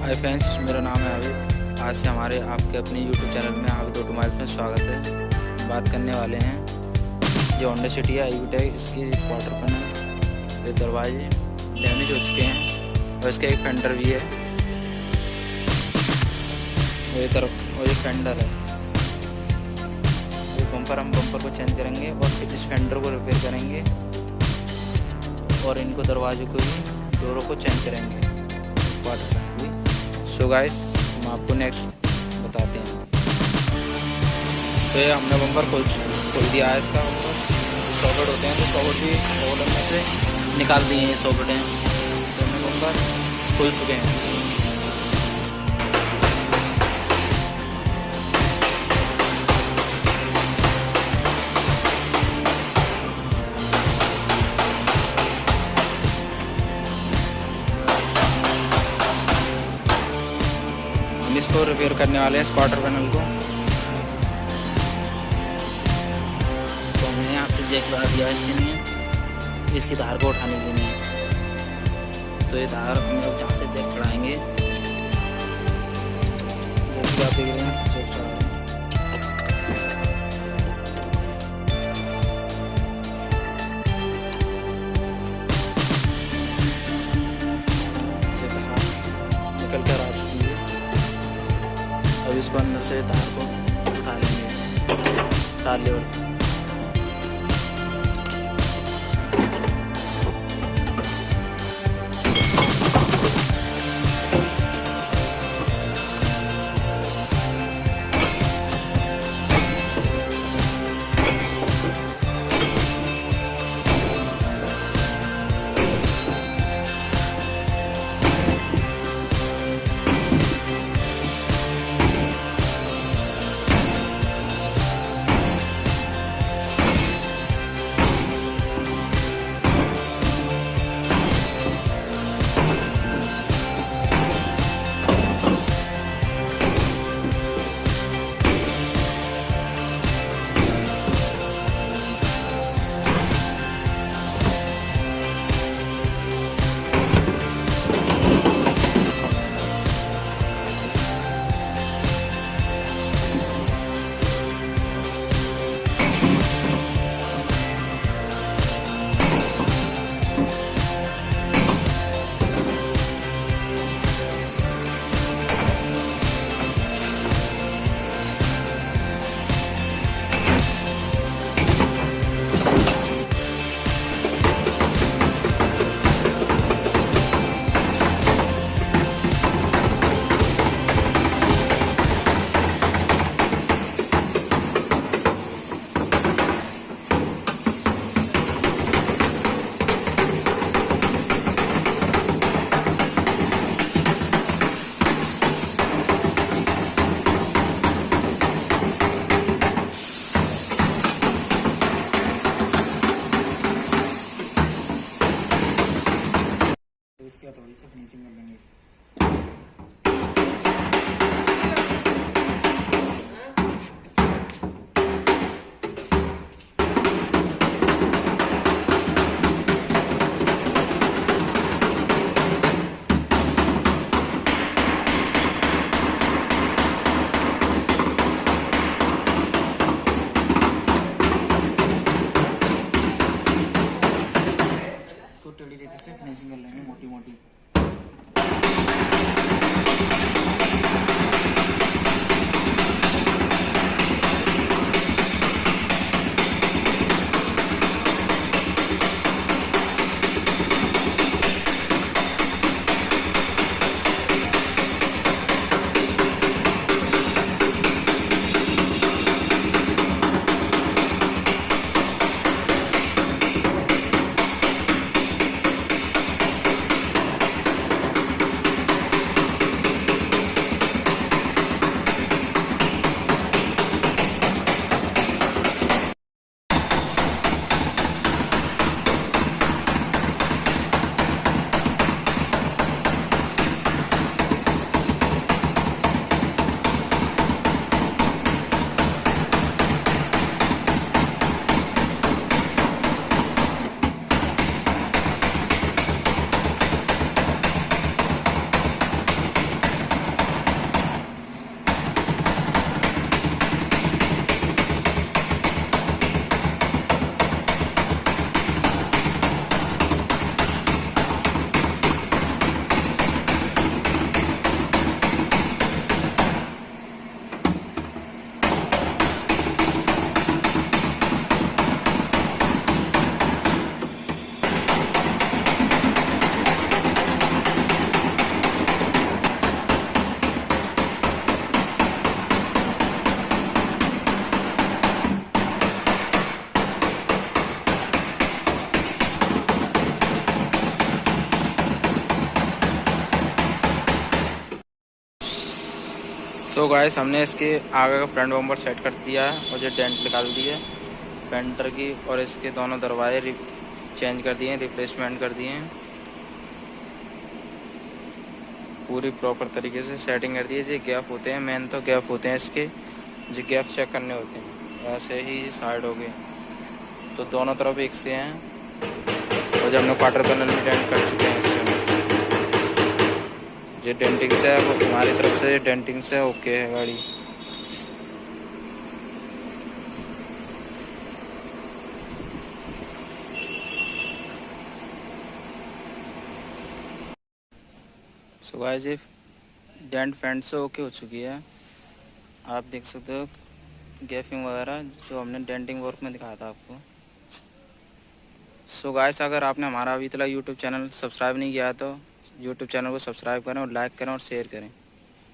Hi friends, मेरा नाम है आबिद। आज से हमारे आपके अपने यूट्यूब चैनल में आबिद ऑटोमोबाइल्स में स्वागत है। बात करने वाले हैं जो होंडा सिटी है आई इसकी क्वार्टर पैनल ये दरवाजे डैमेज हो चुके हैं और इसका एक फेंडर भी है। और ये फेंडर है। ये बम्पर हम बम्पर को चेंज करेंगे और फिर इस फेंडर को रिपेयर करेंगे और इनको दरवाजे को भी डोरों को चेंज करेंगे क्वार्टर पैनल भी। सो गाइस, हम आपको नेक्स्ट बताते हैं। तो ये हमने बम्पर खोल दिया है। इसका बम्पर सॉकेट होते हैं तो सॉकेट भी ओवरलोड में से निकाल दिए हैं। सॉकेट हैं तो हमने बम्पर खोल चुके हैं। हम इसको रिपेयर करने वाले हैं इस क्वार्टर पैनल को। तो हमने यहाँ से जैक लगा दिया इसके लिए, इसकी तार को उठाने के लिए। तो ये तार हम लोग जहाँ से जैक चढ़ाएंगे, जैसे कि आप देख रहे हैं जैक चढ़ा रहे हैं। निकल कर आ चुकी है। अब इसको अंदर से तार को उठा लेंगे तार लेवर से। इसकी हथौड़ी से फिनिशिंग कर लेंगे। टेढ़ी रेती से फिनिशिंग कर लेंगे मोटी मोटी। सो गाइस हमने इसके आगे का फ्रंट बम्पर सेट कर दिया है और जो डेंट निकाल दी है फेंडर की, और इसके दोनों दरवाजे चेंज कर दिए हैं, रिप्लेसमेंट कर दिए हैं, पूरी प्रॉपर तरीके से सेटिंग कर दी है। ये गैप होते हैं, मेन तो गैप होते हैं इसके, जो गैप चेक करने होते हैं। ऐसे ही साइड हो गए तो दोनों तरफ एक से हैं, और जब हमने क्वार्टर पैनल में डेंट कर चुके हैं इससे, जो डेंटिंग से है वो हमारी तरफ से डेंटिंग से ओके है गाड़ी। सो गाइस ये डेंट फेंट से ओके हो चुकी है, आप देख सकते हो गैपिंग वगैरह जो हमने डेंटिंग वर्क में दिखाया था आपको। सो गाइस अगर आपने हमारा अभी तक यूट्यूब चैनल सब्सक्राइब नहीं किया है तो यूट्यूब चैनल को सब्सक्राइब करें और लाइक करें और शेयर करें।